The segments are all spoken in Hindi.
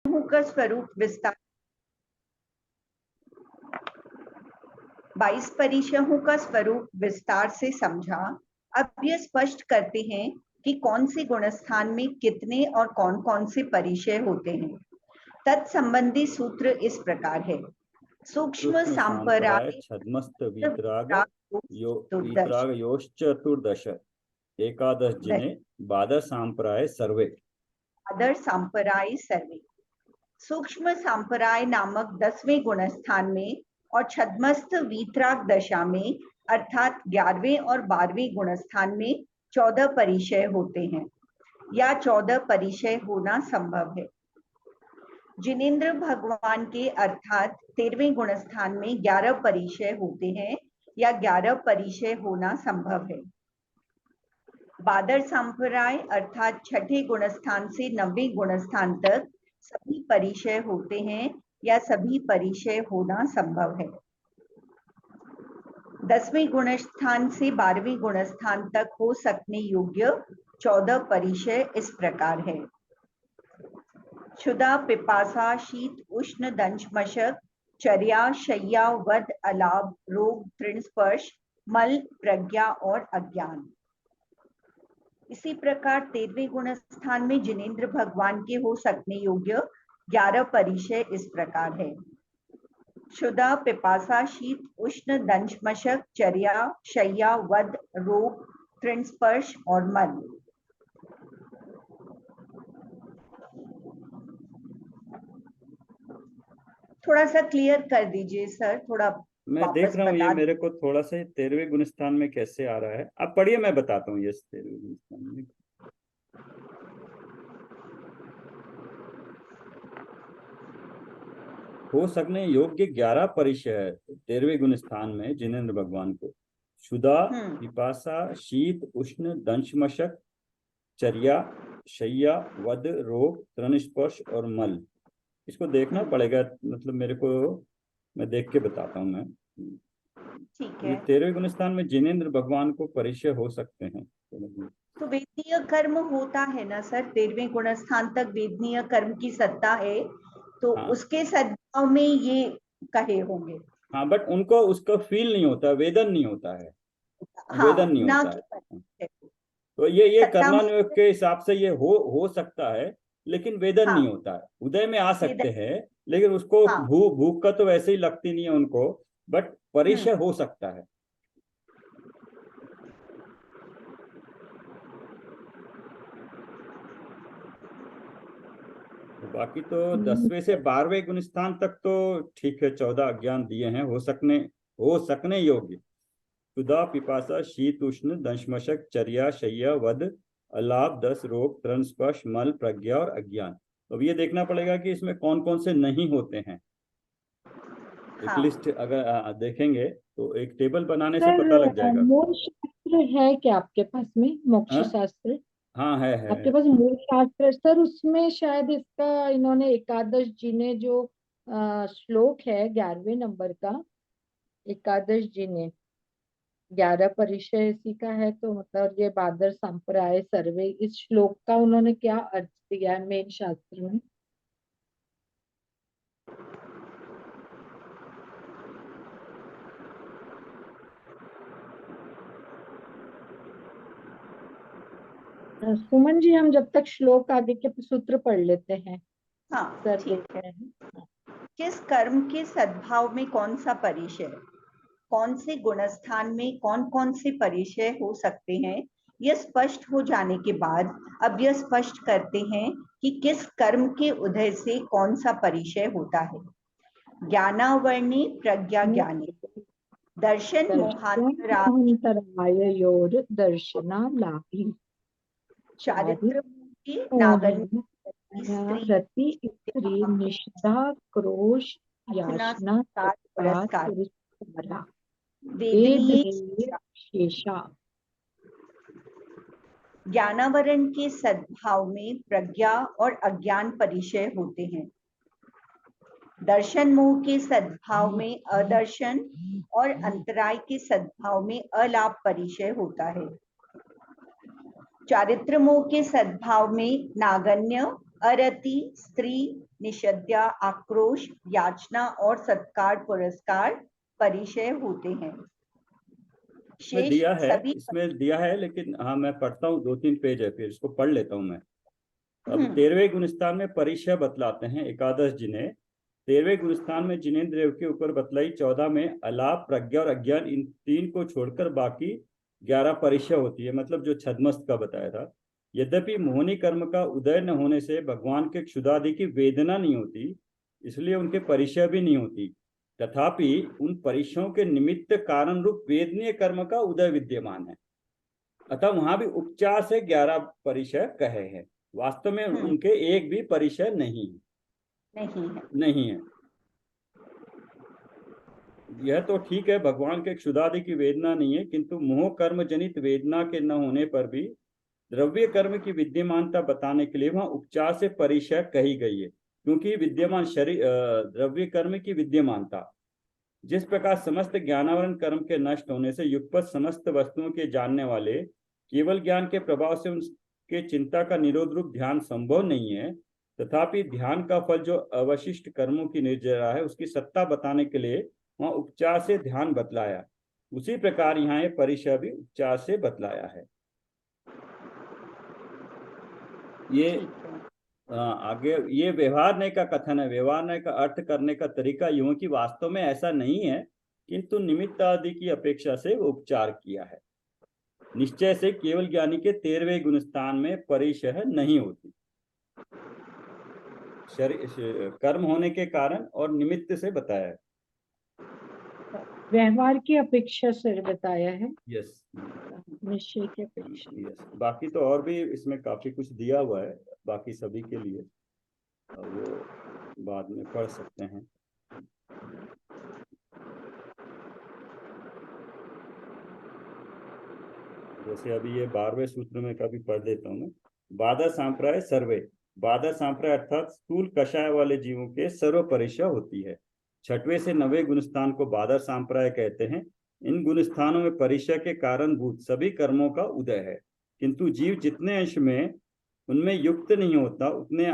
का स्वरूप विस्तार 22 परिचयों का स्वरूप विस्तार से समझा। अब यह स्पष्ट करते हैं कि कौन से गुणस्थान में कितने और कौन कौन से परिचय होते हैं। तत्संबंधी सूत्र इस प्रकार है। सूक्ष्म सांपराय छद्मस्त वीतराग योश्चतुर्दश एकादश जिने बादर सांपराय सर्वे। बादर सांपराय सर्वे। सूक्ष्म सांपराय नामक 10वें गुणस्थान में और छद्मस्त वीतराग दशा में अर्थात 11वें और 12वें गुणस्थान में 14 परिचय होते हैं या 14 परिचय होना संभव है। जिनेंद्र भगवान के अर्थात 13वें गुणस्थान में 11 परिचय होते हैं या 11 परिचय होना संभव है। बादर सांपराय अर्थात 6ठे गुणस्थान से 9वें गुणस्थान तक सभी परिचय होते हैं या सभी परिचय होना संभव है। 10वें गुणस्थान से 12वें गुणस्थान तक हो सकने योग्य 14 परिचय इस प्रकार है। क्षुधा, पिपासा, शीत, उष्ण, दंश, मशक, चर्या, शय्या, वध, अलाभ, रोग, तृण स्पर्श, मल, प्रज्ञा और अज्ञान। इसी प्रकार 13वें गुणस्थान में जिनेंद्र भगवान के हो सकने योग्य 11 परिचय इस प्रकार है। क्षुधा, पिपासा, शीत, उष्ण, दंश, मशक, चर्या, शय्या, वध, रोग, तृण स्पर्श और मल। थोड़ा सा क्लियर कर दीजिए सर, थोड़ा मैं देख रहा हूँ ये मेरे को थोड़ा सा 13वें गुणस्थान में कैसे आ रहा है। आप पढ़िए, मैं बताता हूँ। यस, 13वें गुणस्थान में हो सकने योग्य 11 परिचय है 13वें गुणस्थान में जिनेंद्र भगवान को। क्षुधा, पिपासा, शीत, उष्ण, दंश, मशक, चर्या, शय्या, वध, रोग, तृण स्पर्श और मल। इसको देखना पड़ेगा, मतलब मेरे को, मैं देख के बताता हूँ मैं। ठीक है। 13वें गुणस्थान में जिनेंद्र भगवान को परिचय हो सकते हैं। तो वेदनीय कर्म होता है ना सर, 13वें गुणस्थान तक वेदनीय कर्म की सत्ता है, तो हाँ। उसके सद्भाव में ये कहे होंगे। हाँ, बट उनको उसका फील नहीं होता, वेदन नहीं होता है। हाँ, वेदन नहीं होता है। तो ये कर्मानुयोग के हिसाब से ये हो सकता है, लेकिन वेदन हाँ। नहीं होता है। उदय में आ सकते हैं, लेकिन उसको हाँ। भूख का तो वैसे ही लगती नहीं है उनको, बट परिचय हो सकता है। तो बाकी तो 10वें से 12वें गुणस्थान तक तो ठीक है, 14 अज्ञान दिए हैं हो सकने योग्य। क्षुधा, पिपासा, शीत, उष्ण, दंशमशक, चर्या, शय्या, वध, अलाभ, 10 रोग, तृण स्पर्श, मल, प्रज्ञा और अज्ञान। अब ये देखना पड़ेगा कि इसमें कौन कौन से नहीं होते हैं। हाँ। एक लिस्ट अगर देखेंगे तो एक टेबल बनाने से पता लग जाएगा। मूल शास्त्र है क्या आपके पास में? मोक्ष शास्त्र? हाँ है आपके पास मूल शास्त्र सर, उसमें शायद इसका इन्होंने एकादश जी ने जो श्लोक है 11वें नंबर का, एकादश जी ने 11 परिचय इसी का है, तो मतलब ये बादर संप्राय सर्वे, इस श्लोक का उन्होंने क्या अर्थ दिया है मेन शास्त्र में? सुमन जी, हम जब तक श्लोक आगे के सूत्र पढ़ लेते हैं। हाँ सर ठीक है। किस कर्म के सद्भाव में कौन सा परिचय, कौन से गुणस्थान में कौन कौन से परिचय हो सकते हैं, यह स्पष्ट हो जाने के बाद अब यह स्पष्ट करते हैं कि किस कर्म के उदय से कौन सा परिचय होता है। ज्ञानावर्णी प्रज्ञा ज्ञानी, दर्शन मोहांतरायोर दर्शना लाभी, चारित्र नागन्य रति स्त्री निष्ठा क्रोश याचना शेषा। ज्ञानावरण के सद्भाव में प्रज्ञा और अज्ञान परिचय होते हैं। दर्शन मोह के सद्भाव में अदर्शन और अंतराय के सद्भाव में अलाभ परिचय होता है। चारित्र मोह के सद्भाव में नागन्य अरति स्त्री, निषद्या आक्रोश, याचना और सत्कार पुरस्कार परिचय होते हैं। इसमें दिया है, सभी इसमें दिया है, लेकिन हाँ मैं पढ़ता हूँ, 2-3 पेज है, फिर इसको पढ़ लेता हूँ मैं। अब 13वें गुणस्थान में परिचय बतलाते हैं एकादश जिन्हें। 13वें गुणस्थान में जिनेंद्र के ऊपर बतलाई 14 में अलाप, प्रज्ञा और अज्ञान, इन 3 को छोड़कर बाकी 11 परिचय होती है, मतलब जो छद्मस्त का बताया था। यद्यपि मोहनी कर्म का उदय न होने से भगवान के क्षुधादि की वेदना नहीं होती, इसलिए उनके परिचय भी नहीं होती, तथापि उन परिचयों के निमित्त कारण रूप वेदनीय कर्म का उदय विद्यमान है। अतः वहां भी उपचार से 11 परिचय कहे हैं, वास्तव में उनके एक भी परिचय नहीं है। यह तो ठीक है, भगवान के क्षुधादि की वेदना नहीं है, किंतु मोह कर्म जनित वेदना के न होने पर भी द्रव्य कर्म की विद्यमानता बताने के लिए वहां उपचार से परिचय कही गई है, क्योंकि विद्यमान शरीर द्रव्य कर्म की विद्यमानता, जिस प्रकार समस्त ज्ञानावरण कर्म के नष्ट होने से युगपत समस्त वस्तुओं के जानने वाले केवल ज्ञान के प्रभाव से उनके चिंता का निरोध रूप ध्यान संभव नहीं है, तथापि ध्यान का फल जो अवशिष्ट कर्मों की निर्जरा है उसकी सत्ता बताने के लिए वहां उपचार से ध्यान बतलाया, उसी प्रकार यहाँ परिचय भी उपचार से बतलाया है। ये आगे ये व्यवहारने का कथन है। व्यवहारने का अर्थ करने का तरीका यूं कि वास्तव में ऐसा नहीं है, किंतु निमित्त आदि की अपेक्षा से उपचार किया है। निश्चय से केवल ज्ञानी के 13वें गुणस्थान में परिचय नहीं होती, कर्म होने के कारण और निमित्त से बताया है, व्यवहार की अपेक्षा से बताया है। यस, निश्चय की अपेक्षा। यस। बाकी तो और भी इसमें काफी कुछ दिया हुआ है बाकी सभी के लिए, वो बाद में पढ़ सकते हैं। जैसे अभी ये 12वें सूत्र में कभी पढ़ देता हूँ मैं। बाधा सांप्राय सर्वे, बाधा सांप्राय अर्थात स्थूल कषाय वाले जीवों के सर्व परिचय होती है। 6वें से 9वें गुणस्थान को बाधा सांप्राय कहते हैं। इन गुणस्थानों में परिचय के कारण भूत सभी कर्मों का उदय है, किंतु जीव जितने अंश में उनमें युक्त नहीं होता उतने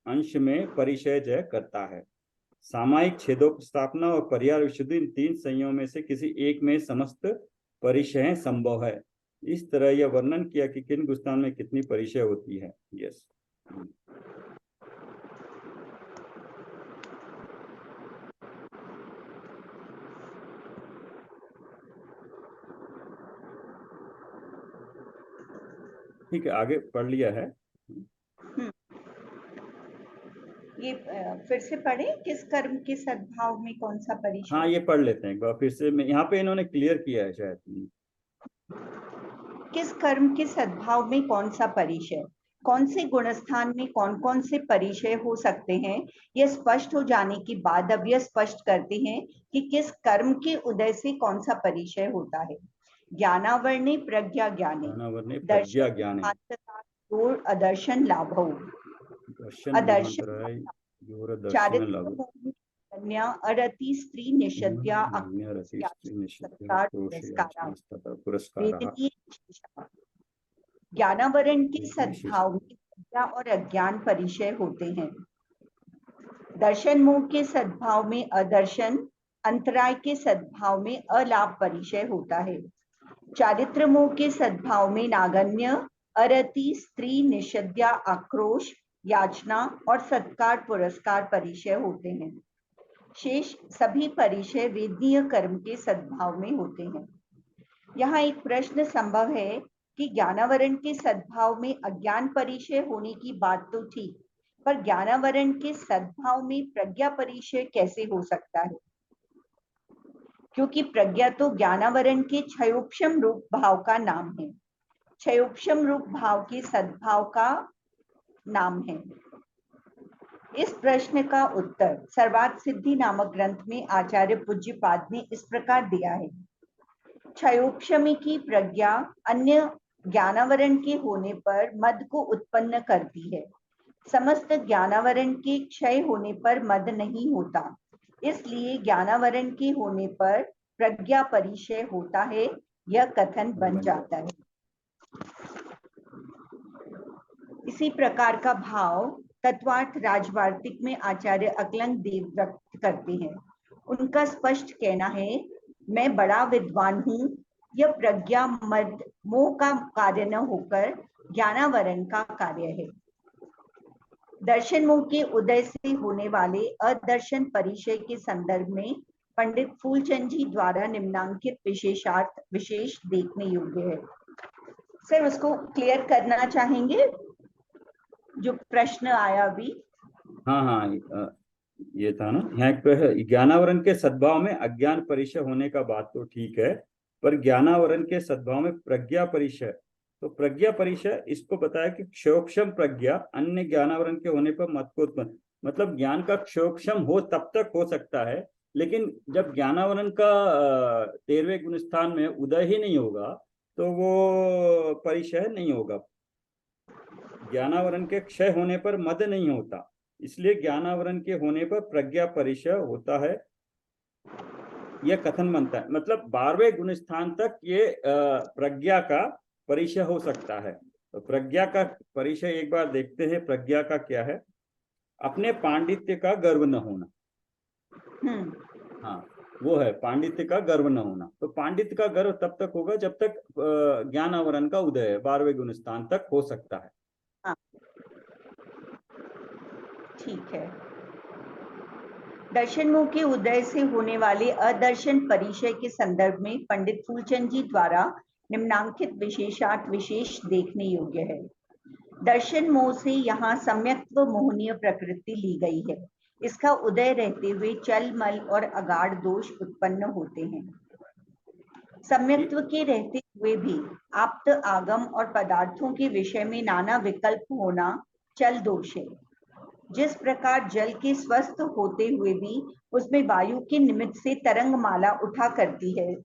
अंश में परिचय जय करता है। सामायिक छेदोपस्थापना और पर्याय विशुद्धि, इन 3 संयमों में से किसी एक में समस्त परिचय संभव है। इस तरह यह वर्णन किया कि किन गुणस्थान में कितनी परिचय होती है। यस, ठीक है, आगे पढ़ लिया है। ये फिर से पढ़ें, किस कर्म के सद्भाव में कौन सा परिचय? हाँ, ये पढ़ लेते हैं एक बार फिर से। यहाँ पे इन्होंने क्लियर किया है शायद। किस कर्म के सद्भाव में कौन सा परिचय, कौन से गुणस्थान में कौन कौन से परिचय हो सकते हैं, यह स्पष्ट हो जाने के बाद अब यह स्पष्ट करते हैं कि किस कर्म के उदय से कौन सा परिचय होता है। ज्ञानावर्णे प्रज्ञा ज्ञाने, प्रज्ञा ज्ञाने, अदर्शन लाभो, अदर्शन चारित्र कन्या अरति स्त्री निषद्या ज्ञानावरण के सद्भाव में प्रज्ञा और अज्ञान परिचय होते हैं। दर्शन मोह के सद्भाव में अदर्शन, अंतराय के सद्भाव में अलाभ परिचय होता है। चारित्र मोह के सद्भाव में नागन्य, अरति स्त्री निषद्या आक्रोश, याचना और सत्कार पुरस्कार परिचय होते हैं। शेष सभी परिचय वेदनीय कर्म के सद्भाव में होते हैं। यहाँ एक प्रश्न संभव है कि ज्ञानावरण के सद्भाव में अज्ञान परिचय होने की बात तो ठीक, पर ज्ञानावरण के सद्भाव में प्रज्ञा परिचय कैसे हो सकता है? क्योंकि प्रज्ञा तो ज्ञानावरण के क्षयोपशम रूप भाव का नाम है, क्षयोपशम रूप भाव के सद्भाव का नाम है। इस प्रश्न का उत्तर सर्वार्थ सिद्धि नामक ग्रंथ में आचार्य पूज्यपाद ने इस प्रकार दिया है। क्षयोपशमी की प्रज्ञा अन्य ज्ञानावरण के होने पर मद को उत्पन्न करती है। समस्त ज्ञानावरण के क्षय होने पर मद नहीं होता, इसलिए ज्ञानावरण के होने पर प्रज्ञा परिचय होता है, यह कथन बन जाता है। इसी प्रकार का भाव तत्वार्थ राजवार्तिक में आचार्य अकलंग देव व्यक्त करते हैं। उनका स्पष्ट कहना है, मैं बड़ा विद्वान हूँ, यह प्रज्ञा मद मोह का कार्य न होकर ज्ञानावरण का कार्य है। दर्शन मोह के उदय से होने वाले अदर्शन परिचय के संदर्भ में पंडित फूलचंद जी द्वारा निम्नांकित विशेषार्थ विशेष देखने योग्य है। सर उसको क्लियर करना चाहेंगे जो प्रश्न आया अभी? हाँ, ये था ना, यहाँ पे है ज्ञानावरण के सद्भाव में अज्ञान परिचय होने का बात तो ठीक है, पर ज्ञानावरण के सद्भाव में प्रज्ञा परिचय, तो प्रज्ञा परिचय इसको बताया कि क्षोक्षम प्रज्ञा अन्य ज्ञानावरण के होने पर मतकोत्पन्न, मतलब ज्ञान का क्षोक्षम हो तब तक हो सकता है, लेकिन जब ज्ञानावरण का 13वें गुण स्थान में उदय ही नहीं होगा तो वो परिचय नहीं होगा। ज्ञानावरण के क्षय होने पर मद नहीं होता, इसलिए ज्ञानावरण के होने पर प्रज्ञा परिचय होता है, यह कथन बनता है। मतलब 12वें गुण स्थान तक ये प्रज्ञा का परिचय हो सकता है। तो प्रज्ञा का परिचय एक बार देखते हैं, प्रज्ञा का क्या है? अपने पांडित्य का गर्व न होना। हाँ, वो है पांडित्य का गर्व न होना। तो पांडित्य का गर्व तब तक होगा जब तक ज्ञानावरण का उदय है, 12वें गुण स्थान तक हो सकता है। हाँ, ठीक है। दर्शन मोह के उदय से होने वाले अदर्शन परिचय के संदर्भ में पंडित फूलचंद जी द्वारा निम्नांकित विशेषार्थ विशेष देखने योग्य है। दर्शन मोह से यहाँ सम्यक्त्व मोहनीय प्रकृति ली गई है। इसका उदय रहते हुए चल मल और अगाढ़ दोष उत्पन्न होते हैं। सम्यक्त्व के रहते हुए भी आप्त आगम और पदार्थों के विषय में नाना विकल्प होना चल दोष है। जिस प्रकार जल के स्वस्थ होते हुए भी उसमें वायु के निमित्त से तरंग माला उठा करती है,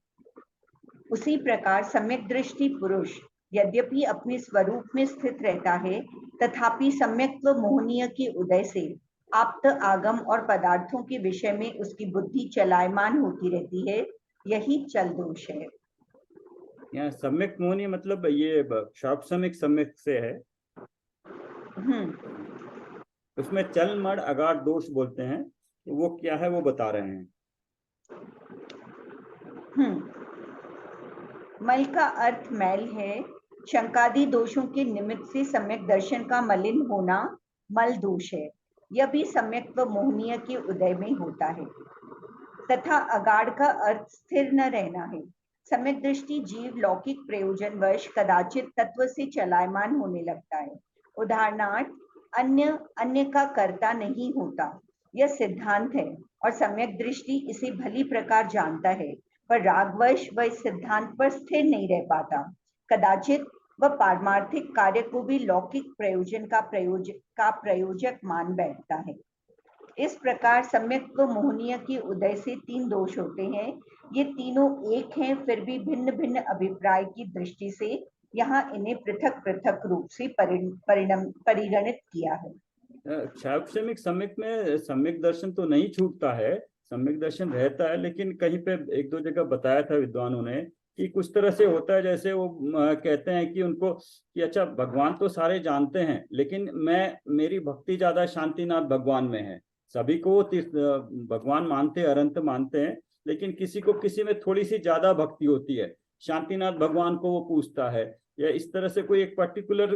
उसी प्रकार सम्यक दृष्टि पुरुष यद्यपि अपने स्वरूप में स्थित रहता है, तथापि सम्यक्त्व मोहनीय के उदय से आप्त आगम और पदार्थों के विषय में उसकी बुद्धि चलायमान होती रहती है, यही चल दोष है। यहाँ सम्यक मोहनीय मतलब ये शाप्समिक सम्यक से है। उसमें चल मड़ अगाढ़ दोष बोलते हैं, तो वो क्या है वो बता रहे हैं। मल का अर्थ मैल है। शंकादि दोषों के निमित्त से सम्यक दर्शन का मलिन होना मल दोष है। यह भी सम्यक्त्व मोहनीय के उदय में होता है। तथा अगाढ़ का अर्थ स्थिर न रहना है। सम्यक दृष्टि जीव लौकिक प्रयोजन वश कदाचित तत्व से चलायमान होने लगता है। उदाहरणार्थ अन्य का कर्ता नहीं होता, यह सिद्धांत है और सम्यक दृष्टि इसे भली प्रकार जानता है, पर रागवश वह इस सिद्धांत पर स्थिर नहीं रह पाता। कदाचित वह पारमार्थिक कार्य को भी लौकिक प्रयोजन का प्रयोजक मान बैठता है। इस प्रकार सम्यक्त्व मोहनीय के उदय से 3 दोष होते हैं। ये तीनों एक हैं, फिर भी भिन्न भिन्न अभिप्राय की दृष्टि से यहाँ इन्हें पृथक पृथक रूप से परिगणित किया है। शाप्समिक सम्यक में सम्यक दर्शन तो नहीं छूटता है, सम्यक दर्शन रहता है, लेकिन कहीं पे एक दो जगह बताया था विद्वानों ने कि कुछ तरह से होता है, जैसे वो कहते हैं कि उनको कि अच्छा भगवान तो सारे जानते हैं, लेकिन मेरी भक्ति ज्यादा शांतिनाथ भगवान में है। सभी को भगवान मानते, अनंत मानते हैं, लेकिन किसी को किसी में थोड़ी सी ज्यादा भक्ति होती है। शांतिनाथ भगवान को वो पूछता है, या इस तरह से कोई एक पर्टिकुलर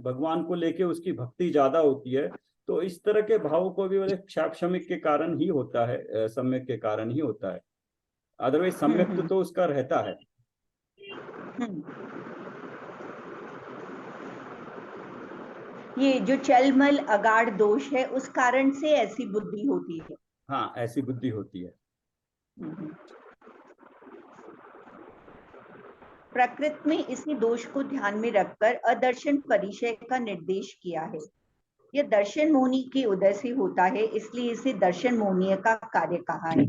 भगवान को लेके उसकी भक्ति ज्यादा होती है। तो इस तरह के भाव को भी शाप्समिक के कारण ही होता है, सम्यक के कारण ही होता है। अदरवाइज सम्यक तो उसका रहता है। ये जो चलमल अगाढ़ दोष है उस कारण से ऐसी बुद्धि होती है। हाँ, ऐसी बुद्धि होती है। प्रकृति में इसी दोष को ध्यान में रखकर अदर्शन परिचय का निर्देश किया है। यह दर्शन मोहनी के उदय से होता है, इसलिए इसे दर्शन मोहनीय का कार्य कहा है।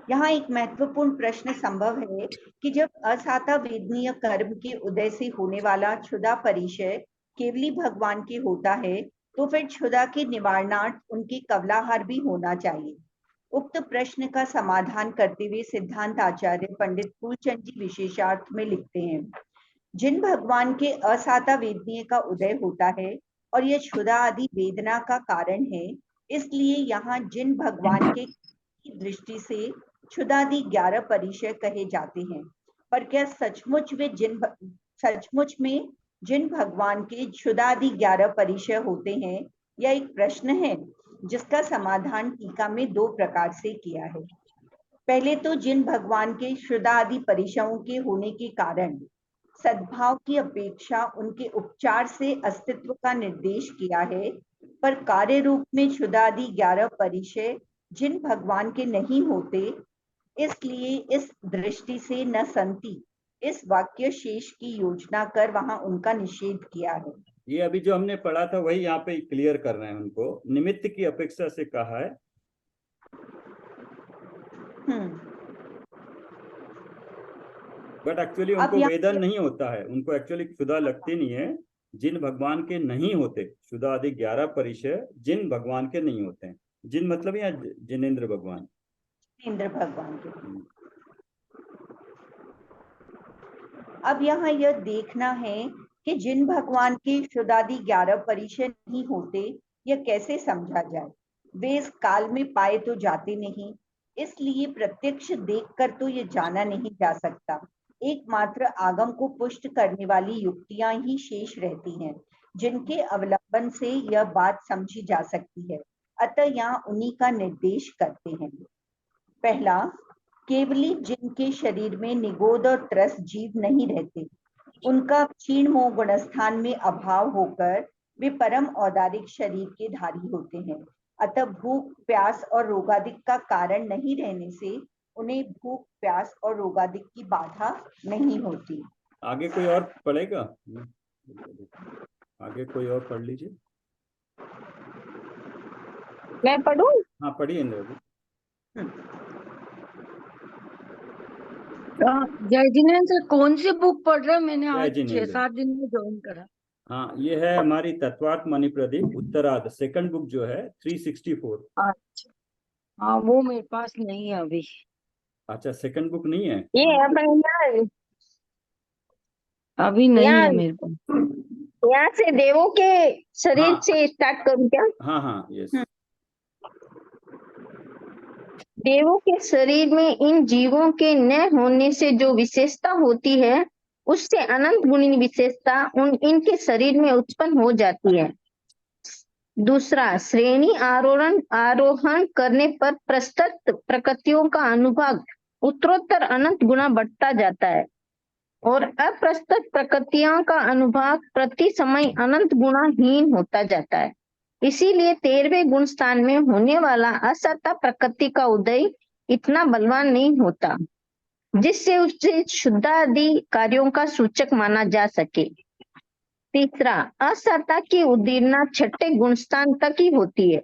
यहाँ एक महत्वपूर्ण प्रश्न संभव है कि जब असाता वेदनीय कर्म के उदय से होने वाला क्षुधा परिचय केवली भगवान के होता है, तो फिर क्षुधा के निवारणार्थ उनके कवलाहार भी होना चाहिए। उक्त प्रश्न का समाधान करते हुए सिद्धांत आचार्य पंडित फूलचंद जी विशेषार्थ में लिखते हैं, जिन भगवान के असाता वेदनीय का उदय होता है और यह क्षुधा आदि वेदना का कारण है, इसलिए यहाँ जिन भगवान के दृष्टि से क्षुधादि 11 परिचय कहे जाते हैं। पर क्या सचमुच में जिन भगवान के क्षुधादि 11 परिचय होते हैं, यह एक प्रश्न है जिसका समाधान टीका में 2 प्रकार से किया है। पहले तो जिन भगवान के क्षुधादि परिचयों के होने के कारण सद्भाव की अपेक्षा उनके उपचार से अस्तित्व का निर्देश किया है, पर कार्य रूप में क्षुधादि 11 परिचय जिन भगवान के नहीं होते, इसलिए इस दृष्टि से न संति इस वाक्य शेष की योजना कर वहां उनका निषेध किया है। ये अभी जो हमने पढ़ा था वही यहाँ पे क्लियर कर रहे हैं। उनको निमित्त की अपेक्षा से कहा है। बट एक्चुअली उनको वेदन नहीं होता है, उनको एक्चुअली क्षुधा लगती नहीं है। जिन भगवान के नहीं होते, क्षुधा आदि 11 परिचय जिन भगवान के नहीं होते हैं। जिन मतलब यहाँ जिनेंद्र भगवान, जिनेंद्र भगवान के। अब यहाँ यह देखना है कि जिन भगवान के क्षुधादि 11 परिचय नहीं होते, यह कैसे समझा जाए। वे इस काल में पाए तो जाते नहीं, इसलिए प्रत्यक्ष देखकर तो ये जाना नहीं जा सकता। एकमात्र आगम को पुष्ट करने वाली युक्तियां ही शेष रहती हैं, जिनके अवलंबन से यह बात समझी जा सकती है। अतः यहाँ उन्हीं का निर्देश करते हैं। पहला, केवली जिनके शरीर में निगोद और त्रस जीव नहीं रहते, उनका क्षीण मोह गुणस्थान में अभाव होकर वे परम औदारिक शरीर के धारी होते हैं। अतः भूख, प्यास और रोगादिक का कारण नहीं रहने से उन्हें भूख, प्यास और रोगादिक की बाधा नहीं होती। आगे कोई और पढ़ेगा? आगे कोई और पढ़ लीजिए। मैं पढ़ूं? हाँ पढ़िए इंद्र जी। जय जिनेंद्र कौन सी बुक पढ़ रहे हैं? मैंने जय आज जिनेंद्र। 6-7 दिन में ज्वाइन करा। हाँ ये है हमारी तत्वार्थ मणि प्रदीप उत्तरार्ध, सेकंड बुक जो है 364। अच्छा, हाँ वो मेरे पास नहीं है अभी। अच्छा सेकंड बुक नहीं है? ये है भैया, अभी नहीं है मेरे पास। यहाँ से देवों के शरीर हाँ। से स्टार्ट करूं क्या? हाँ हाँ यस। देवों के शरीर में इन जीवों के न होने से जो विशेषता होती है, उससे अनंत गुणी विशेषता इनके शरीर में उत्पन्न हो जाती है। दूसरा, श्रेणी आरोहण करने पर प्रस्तुत प्रकृतियों का अनुभाग उत्तरोत्तर अनंत गुना बढ़ता जाता है और अप्रस्तुत प्रकृतियों का अनुभाग प्रति समय अनंत गुना हीन होता जाता है। इसीलिए 13वें गुण स्थान में होने वाला असत्ता प्रकृति का उदय इतना बलवान नहीं होता, जिससे उसे शुद्ध आदि कार्यों का सूचक माना जा सके। तीसरा, असत्ता की उदीर्णा 6ठे गुण स्थान तक ही होती है,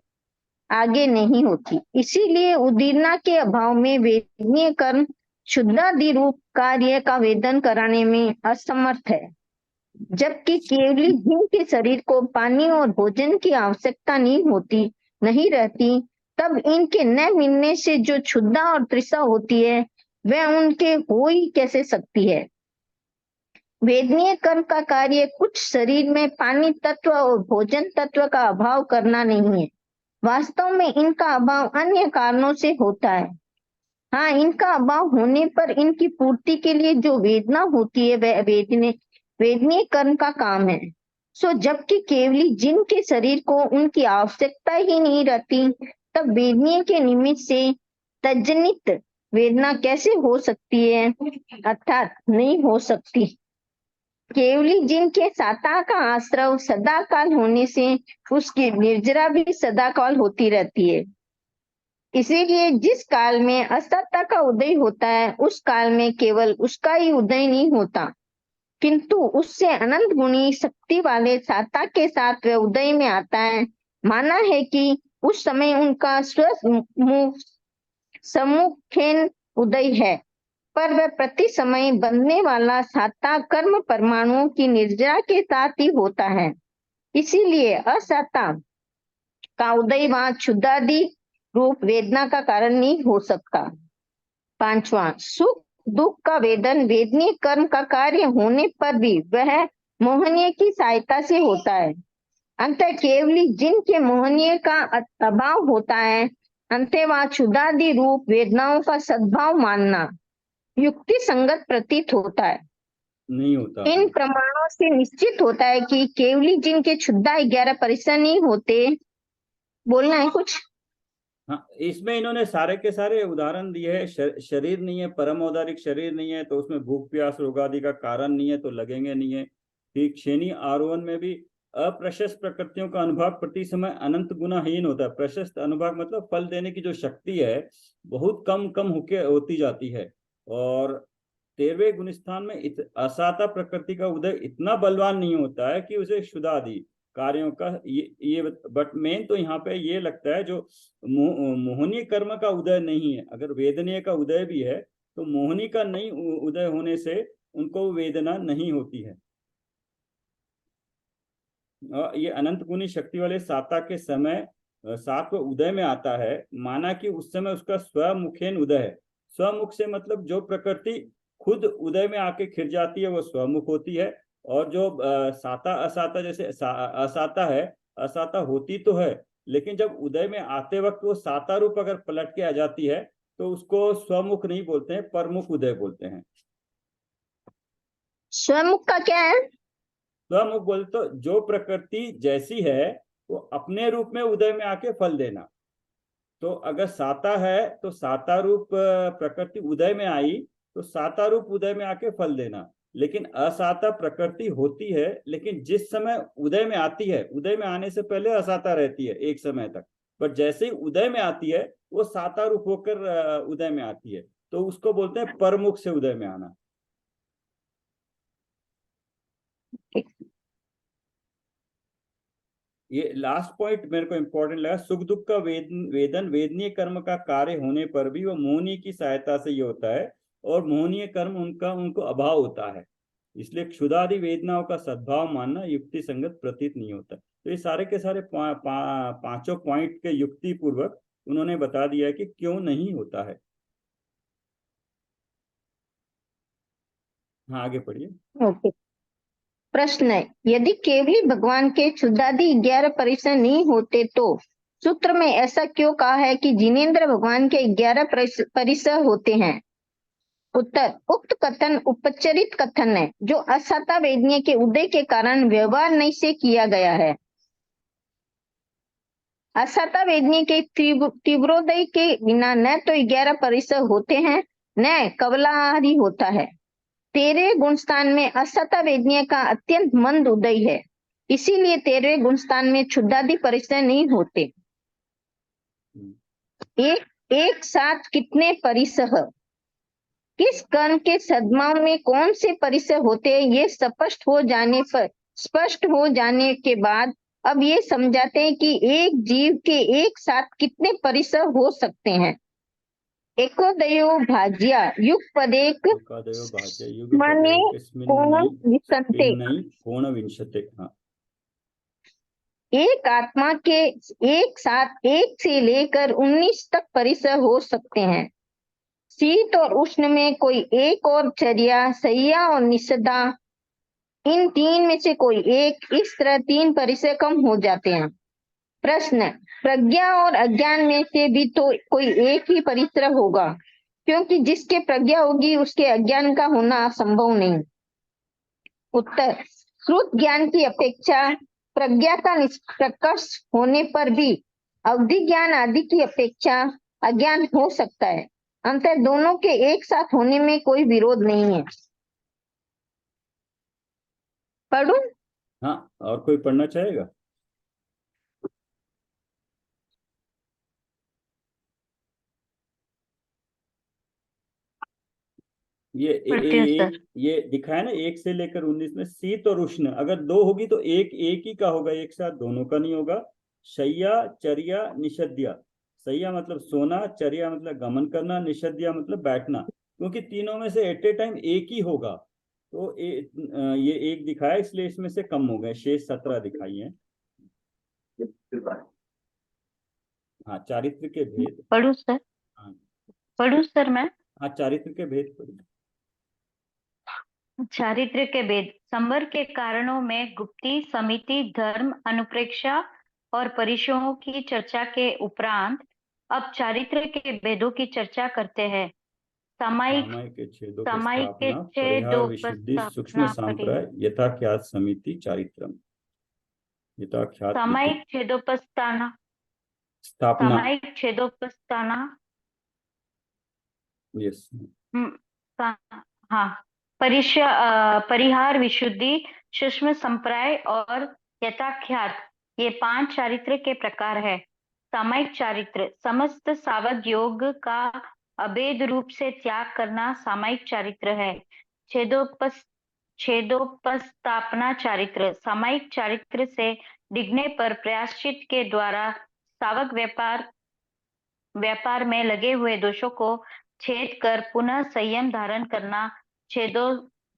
आगे नहीं होती। इसीलिए उदीर्णा के अभाव में वेदनीय कर्म शुद्धादि रूप कार्य का वेदन कराने में असमर्थ है। जबकि केवली जीव के शरीर को पानी और भोजन की आवश्यकता नहीं रहती, तब इनके न मिलने से जो क्षुधा और तृषा होती है, वह उनके हो ही कैसे सकती है। वेदनीय कर्म का कार्य कुछ शरीर में पानी तत्व और भोजन तत्व का अभाव करना नहीं है। वास्तव में इनका अभाव अन्य कारणों से होता है। हाँ, इनका अभाव होने पर इनकी पूर्ति के लिए जो वेदना होती है, वह वेदनीय कर्म का काम है। सो जबकि केवली जिनके शरीर को उनकी आवश्यकता ही नहीं रहती, तब वेदनीय के निमित्त से तज्जनित वेदना कैसे हो सकती है? अर्थात नहीं हो सकती। केवली जिनके साता का आश्रय सदाकाल होने से उसकी निर्जरा भी सदाकाल होती रहती है। इसीलिए जिस काल में असत्ता का उदय होता है, उस काल में केवल उसका ही उदय नहीं होता, किंतु उससे अनंत गुणी शक्ति वाले साता के साथ वह उदय में आता है। माना है कि उस समय उनका सम्मुखेन उदय है, पर वह प्रति समय बनने वाला साता कर्म परमाणुओं की निर्जरा के साथ ही होता है। इसीलिए असाता का उदय वहां क्षुधादि रूप वेदना का कारण नहीं हो सकता। पांचवा, सुख दुख का वेदन वेदनीय कर्म का कार्य होने पर भी वह मोहनीय की सहायता से होता है। अंतः केवली जिनके मोहनीय का अभाव होता है, अंतः वह क्षुधादि रूप वेदनाओं का सद्भाव मानना युक्ति संगत प्रतीत होता है। नहीं होता। इन प्रमाणों से निश्चित होता है कि केवली जिनके क्षुधा 11 परिसर नहीं होते। बोलना है कुछ? हाँ, इसमें इन्होंने सारे के सारे उदाहरण दिए हैं। शरीर नहीं है, परम औदारिक शरीर नहीं है, तो उसमें भूख प्यास रोग आदि का कारण नहीं है, तो लगेंगे नहीं है। ठीक, श्रेणी आरोहण में भी अप्रशस्त प्रकृतियों का अनुभव प्रति समय अनंत गुनाहीन होता है। प्रशस्त अनुभव मतलब फल देने की जो शक्ति है बहुत कम कम होती जाती है। और 13वें गुण स्थान में असाता प्रकृति का उदय इतना बलवान नहीं होता है कि उसे क्षुधादि कार्यों का ये बट मेन तो यहाँ पे ये लगता है जो मोहनीय कर्म का उदय नहीं है। अगर वेदनीय का उदय भी है तो मोहनी का नहीं उदय होने से उनको वेदना नहीं होती है। ये अनंत गुणी शक्ति वाले साता के समय सात को उदय में आता है, माना कि उस समय उसका स्वमुखेन उदय है। स्वमुख से मतलब जो प्रकृति खुद उदय में आके खिर जाती है वो स्वमुख होती है। और जो साता असाता, जैसे असाता है, असाता होती तो है लेकिन जब उदय में आते वक्त वो साता रूप अगर पलट के आ जाती है तो उसको स्वमुख नहीं बोलते हैं, परमुख उदय बोलते हैं। स्वमुख का क्या है? स्वमुख बोलते तो जो प्रकृति जैसी है वो अपने रूप में उदय में आके फल देना। तो अगर साता है तो साता रूप प्रकृति उदय में आई तो साता रूप उदय में आके फल देना। लेकिन असाता प्रकृति होती है, लेकिन जिस समय उदय में आती है, उदय में आने से पहले असाता रहती है एक समय तक, पर जैसे ही उदय में आती है वो साता रूप होकर उदय में आती है, तो उसको बोलते हैं परमुख से उदय में आना। ये लास्ट पॉइंट मेरे को इंपॉर्टेंट लगा। सुख दुख का वेदन वेदनीय कर्म का कार्य होने पर भी वो मोहनीय की सहायता से ये होता है, और मोहनीय कर्म उनको अभाव होता है, इसलिए क्षुधादि वेदनाओं का सद्भाव मानना युक्ति संगत प्रतीत नहीं होता। तो ये सारे के सारे पांचों पॉइंट के युक्ति पूर्वक उन्होंने बता दिया है कि क्यों नहीं होता है। हाँ, आगे पढ़िए। ओके। प्रश्न है, यदि केवली भगवान के क्षुधादि 11 परिसर नहीं होते तो सूत्र में ऐसा क्यों कहा है कि जिनेंद्र भगवान के 11 परिसर होते हैं? उत्तर, उक्त कथन उपचरित कथन है जो असाता वेदनीय के उदय के कारण व्यवहार नहीं से किया गया है। असाता वेदनीय के तीव्रोदय के बिना न तो 11 परिसर होते हैं न कवलाहारी होता है। 13वें गुण स्थान में असता वेदनीय का अत्यंत मंद उदय है, इसीलिए 13वें गुण स्थान में क्षुधादि परिसर नहीं होते। एक साथ कितने परिसर, किस कर्म के सद्भाव में कौन से परिसर होते हैं, ये स्पष्ट हो जाने के बाद अब ये समझाते हैं कि एक जीव के एक साथ कितने परिसर हो सकते हैं। एकोदयो भाज्या युगपदेक मने कोण विंशते। हाँ, एक आत्मा के एक साथ 1 से लेकर 19 तक परिसर हो सकते हैं। शीत और उष्ण में कोई एक और चर्या, सैया और निषदा, इन 3 में से कोई एक, इस तरह 3 परिसर कम हो जाते हैं। प्रश्न, प्रज्ञा और अज्ञान में से भी तो कोई एक ही परिसर होगा, क्योंकि जिसके प्रज्ञा होगी उसके अज्ञान का होना संभव नहीं। उत्तर, श्रुत ज्ञान की अपेक्षा प्रज्ञा का निष्प्रकर्ष होने पर भी अवधि ज्ञान आदि की अपेक्षा अज्ञान हो सकता है। अंतर दोनों के एक साथ होने में कोई विरोध नहीं है। पढ़ूं? हाँ, और कोई पढ़ना चाहेगा? ये दिखाया ना 1 से लेकर 19 में शीत और उष्ण, अगर 2 होगी तो एक ही का होगा, एक साथ दोनों का नहीं होगा। शय्या, चर्या, निषद्या। शय्या मतलब सोना, चर्या मतलब गमन करना, निषद्या मतलब बैठना, क्योंकि तीनों में से एट ए टाइम एक ही होगा। तो ये एक दिखाया, इसलिए इसमें से कम हो गए, शेष 17 दिखाई है। हाँ, चारित्र के भेद पढ़ू सर? हाँ, पढ़ू सर मैं? हाँ, चारित्र के भेद पढ़िए। चारित्र्य के भेद। संवर के कारणों में गुप्ती, समिति, धर्म, अनुप्रेक्षा और परिशों की चर्चा के उपरांत अब चारित्र्य के भेदों की चर्चा करते हैं। सामायिक सामायिक के छेदों सामायिक के स्थापना, परिहार, विशुद्धि, सूक्ष्म छेदोपस्थापना सांप्रदाय, यथाख्यात, समिति, चारित्रम। यथाख्यात सामायिक छेदोपस्थाना स्थापना, सामायिक छेदोपस्थाना यस, हाँ, परिहार, विशुद्धि, सूक्ष्म संप्रदाय और यथाख्यात, ये 5 चारित्र के प्रकार है। सामायिक चारित्र, समस्त सावध योग का अभेद रूप से त्याग करना सामायिक चारित्र है। छेदोपस्थापना चारित्र, सामायिक चारित्र से डिगने पर प्रायश्चित के द्वारा सावक व्यापार में लगे हुए दोषों को छेद कर पुनः संयम धारण करना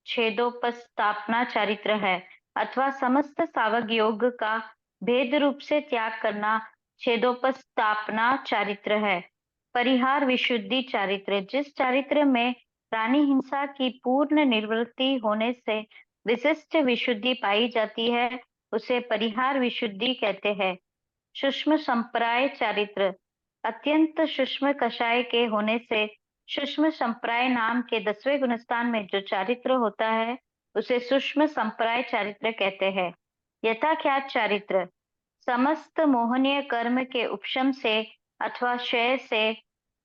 छेदोपस्थापना चारित्र है। अथवा समस्त सावक योग का भेद रूप से त्याग करना छेदोपस्थापना चारित्र है। परिहार, विशुद्धि चारित्र, जिस चारित्र में प्राणी हिंसा की पूर्ण निवृत्ति होने से विशिष्ट विशुद्धि पाई जाती है, उसे परिहार विशुद्धि कहते हैं। सूक्ष्म संप्रदाय चारित्र, अत्यंत सूक्ष्म कषाय के होने से सूक्ष्म संप्रदाय नाम के 10वें गुणस्थान में जो चारित्र होता है उसे सूक्ष्म संप्रदाय चारित्र कहते हैं। यथाख्यात चारित्र, समस्त मोहनीय कर्म के उपशम से अथवा क्षय से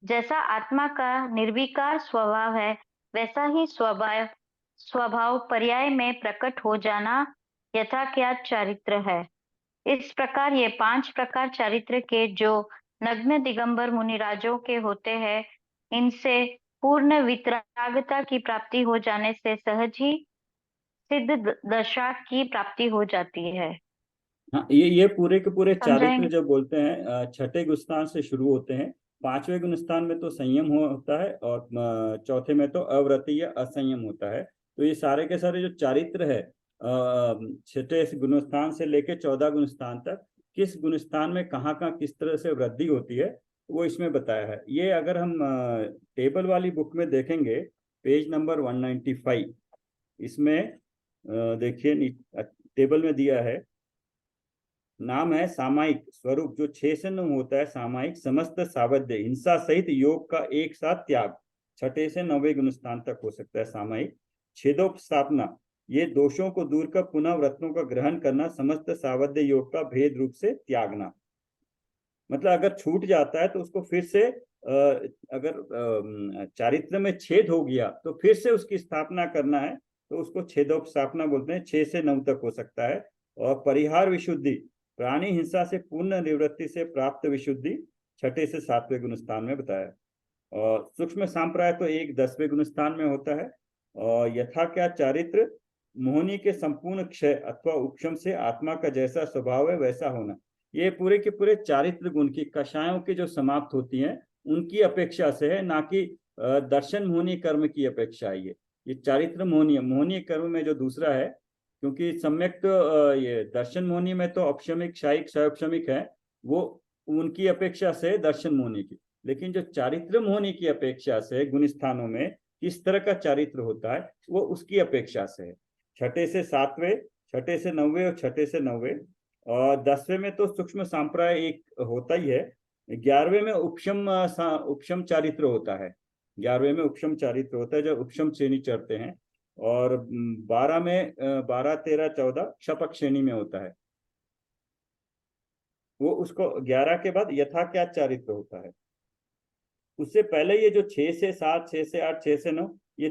जैसा आत्मा का निर्विकार स्वभाव है वैसा ही स्वभाव पर्याय में प्रकट हो जाना यथाख्यात चारित्र है। इस प्रकार ये 5 प्रकार चारित्र के जो नग्न दिगंबर मुनिराजों के होते हैं, इनसे पूर्ण वितरागता की प्राप्ति हो जाने से सहज ही सिद्ध दशा की प्राप्ति हो जाती है। हाँ, ये पूरे के पूरे चारित्र समझाएंगे? जो बोलते हैं छठे गुणस्थान से शुरू होते हैं। 5वें गुणस्थान में तो संयम होता है और चौथे में तो अव्रति या असंयम होता है। तो ये सारे के सारे जो चारित्र है छठे गुणस्थान से लेके 14 गुणस्थान तक किस गुणस्थान में कहाँ कहाँ किस तरह से वृद्धि होती है वो इसमें बताया है। ये अगर हम टेबल वाली बुक में देखेंगे पेज नंबर 195, इसमें देखिए टेबल में दिया है, नाम है सामायिक स्वरूप, जो 6 से 9 होता है। सामायिक, समस्त सावध्य, हिंसा सहित योग का एक साथ त्याग, 6 से 9वें गुणस्थान तक हो सकता है सामायिक। छेदोपस्थापना, ये दोषों को दूर कर पुनः व्रतों का ग्रहण करना, समस्त सावध्य योग का भेद रूप से त्यागना। मतलब अगर छूट जाता है तो उसको फिर से अगर चारित्र में छेद हो गया तो फिर से उसकी स्थापना करना है, तो उसको छेदोपस्थापना बोलते हैं। 6 से 9 तक हो सकता है। और परिहार विशुद्धि, प्राणी हिंसा से पूर्ण निवृत्ति से प्राप्त विशुद्धि, 6 से 7वें गुणस्थान में बताया। और सूक्ष्म सांप्रदाय तो 10वें गुणस्थान में होता है। और यथाख्यात चारित्र, मोहनी के संपूर्ण क्षय अथवा उपशम से आत्मा का जैसा स्वभाव है वैसा होना। ये पूरे के पूरे चारित्र गुण की कषायों की जो समाप्त होती हैं उनकी अपेक्षा से है, ना कि दर्शन मोहनी कर्म की अपेक्षा है। ये चारित्र मोहनीय कर्म में जो दूसरा है, क्योंकि सम्यक तो ये दर्शन मोहनी में तो औपशमिक, क्षायिक, क्षयोपशमिक है, वो उनकी अपेक्षा से दर्शन मोहनी की। लेकिन जो चारित्र मोहनी की अपेक्षा से गुण स्थानों में किस तरह का चारित्र होता है वो उसकी अपेक्षा से है। 6 से 7वें, 6 से 9वें और 6 से 9वें। और 10वें में तो सूक्ष्म सांप्रदाय एक होता ही है। 11वें में उपशम चारित्र होता है। 11वें में उपशम चारित्र होता है, जब उपशम श्रेणी चढ़ते हैं। और 12 में 12, 13, 14 क्षपक श्रेणी में होता है। वो उसको 11 के बाद यथाख्यात चारित्र होता है। उससे पहले ये जो 6 से 7, 6 से 8, 6 से 9, ये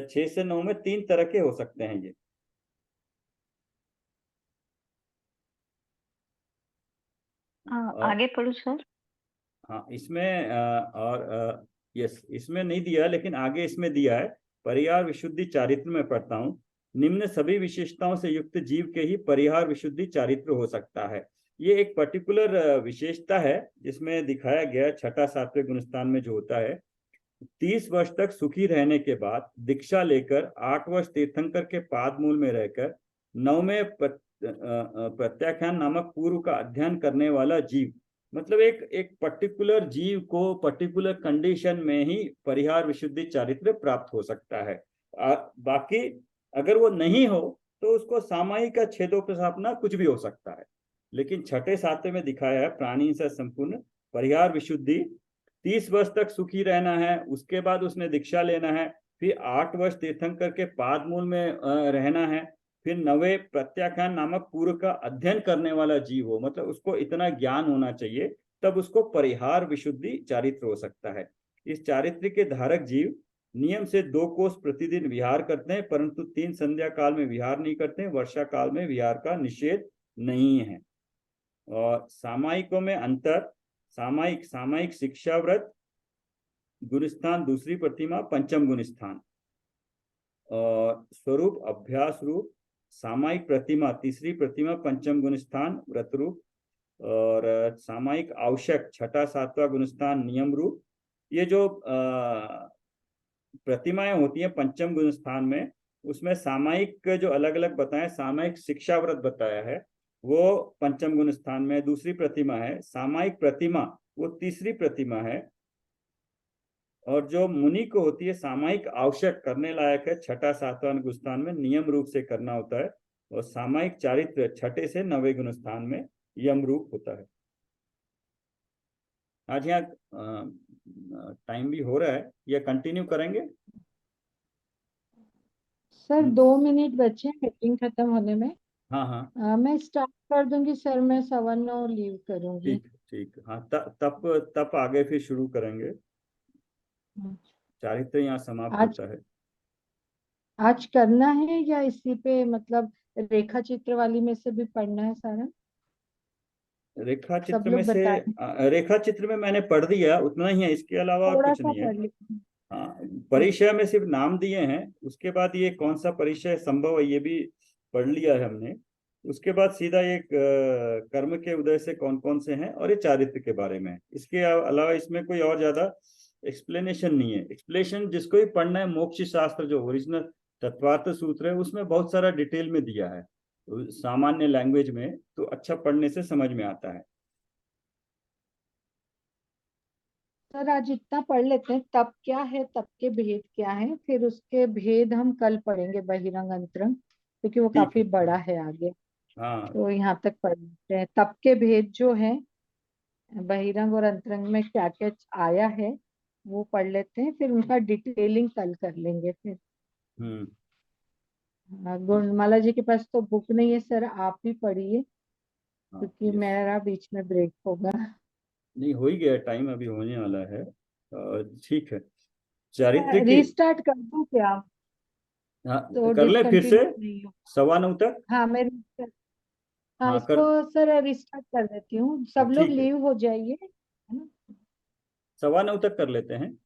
6 से 9 में 3 तरह के हो सकते हैं ये। आगे पढ़ो सर। हाँ, इसमें और यस, इसमें नहीं दिया लेकिन आगे इसमें दिया है। परिहार विशुद्धि चारित्र में पढ़ता हूँ। निम्न सभी विशेषताओं से युक्त जीव के ही परिहार विशुद्धि चारित्र हो सकता है। ये एक पर्टिकुलर विशेषता है जिसमें दिखाया गया 6, 7वें गुणस्थान में जो होता है। 30 वर्ष तक सुखी रहने के बाद दीक्षा लेकर 8 वर्ष तीर्थंकर के पाद मूल में रहकर 9वें प्रत्याख्यान नामक पूर्व का अध्ययन करने वाला जीव, मतलब एक पर्टिकुलर जीव को पर्टिकुलर कंडीशन में ही परिहार विशुद्धि चारित्र प्राप्त हो सकता है। बाकी अगर वो नहीं हो तो उसको सामायिक का छेदोपस्थापना कुछ भी हो सकता है। लेकिन छठे सातवें में दिखाया है प्राणी से संपूर्ण परिहार विशुद्धि, 30 वर्ष तक सुखी रहना है, उसके बाद उसने दीक्षा लेना है, फिर 8 वर्ष तीर्थंकर के पाद मूल में रहना है, फिर 9वें प्रत्याख्यान नामक पूर्व का अध्ययन करने वाला जीव हो, मतलब उसको इतना ज्ञान होना चाहिए, तब उसको परिहार विशुद्धि चारित्र हो सकता है। इस चारित्र के धारक जीव नियम से 2 कोस प्रतिदिन विहार करते हैं, परंतु 3 संध्या काल में विहार नहीं करते हैं, वर्षा काल में विहार का निषेध नहीं है। और सामायिकों में अंतर, सामायिक शिक्षा व्रत गुणस्थान दूसरी प्रतिमा पंचम गुणस्थान, और स्वरूप अभ्यास रूप सामायिक प्रतिमा तीसरी प्रतिमा पंचम गुणस्थान व्रत रूप, और सामायिक आवश्यक छठा सातवां गुणस्थान नियम रूप। ये जो प्रतिमाएं होती हैं पंचम गुणस्थान में, उसमें सामायिक जो अलग अलग बताए, सामायिक शिक्षा व्रत बताया है वो पंचम गुणस्थान में दूसरी प्रतिमा है, सामायिक प्रतिमा वो तीसरी प्रतिमा है, और जो मुनि को होती है सामायिक आवश्यक करने लायक है छठा सातवां गुणस्थान में नियम रूप से करना होता है, और सामायिक चारित्र छठे से 9वें गुणस्थान में यम रूप होता है। आज यहाँ टाइम भी हो रहा है, या कंटिन्यू करेंगे? सर 2 मिनट बचे मीटिंग खत्म होने में। हाँ हाँ मैं स्टार्ट कर दूंगी सर, मैं 9:15 लीव करूंगी। ठीक। हाँ तब आगे फिर शुरू करेंगे। चारित्र यहाँ समाप्त आज होता है। आज करना है या इसी पे, मतलब रेखा चित्र वाली में से भी पढ़ना है सारा? रेखा सब चित्र लोग में से बताएं। रेखा चित्र में मैंने पढ़ दिया, उतना ही है, इसके अलावा और थोड़ा कुछ सा नहीं है। पढ़ लीजिए। हाँ, परिचय में सिर्फ नाम दिए हैं, उसके बाद ये कौन सा परिचय संभव है ये भी पढ़ लिया है हमने। उसके बाद सीधा एक कर्म के उदय से कौन कौन से हैं, और ये चारित्र के बारे में है। इसके अलावा इसमें कोई और ज्यादा एक्सप्लेनेशन नहीं है। एक्सप्लेनेशन जिसको भी पढ़ना है, मोक्ष शास्त्र जो ओरिजिनल तत्वार्थ सूत्र है उसमें बहुत सारा डिटेल में दिया है, तो सामान्य लैंग्वेज में, तो अच्छा पढ़ने से समझ में आता है। सर आज इतना पढ़ लेते हैं, तप क्या है, तप के भेद क्या है, फिर उसके भेद हम कल पढ़ेंगे, बहिरंग अंतरंग, क्योंकि वो ठीक काफी है। बड़ा है आगे। हाँ तो यहाँ तक पढ़ लेते हैं। तप के भेद जो है, बहिरंग और अंतरंग में क्या क्या आया है वो पढ़ लेते हैं, फिर उनका डिटेलिंग कल कर लेंगे। फिर हम्म गुणमाला जी के पास तो बुक नहीं है सर, आप ही पढ़िए, हाँ क्योंकि यस। मेरा बीच में ब्रेक होगा। नहीं, हो ही गया टाइम, अभी होने वाला है। ठीक है। चारित्र की, रीस्टार्ट कर दूं क्या, हाँ तो कर ले फिर से, डिसकंटिन्यू नहीं हो? 9:15 तक। हाँ मैं हाँ, हाँ इसको कर। सर रिस्टार्ट कर देती हूँ, सब लोग ठीक है, लीव हो जाइए, है ना? 9:15 तक कर लेते हैं।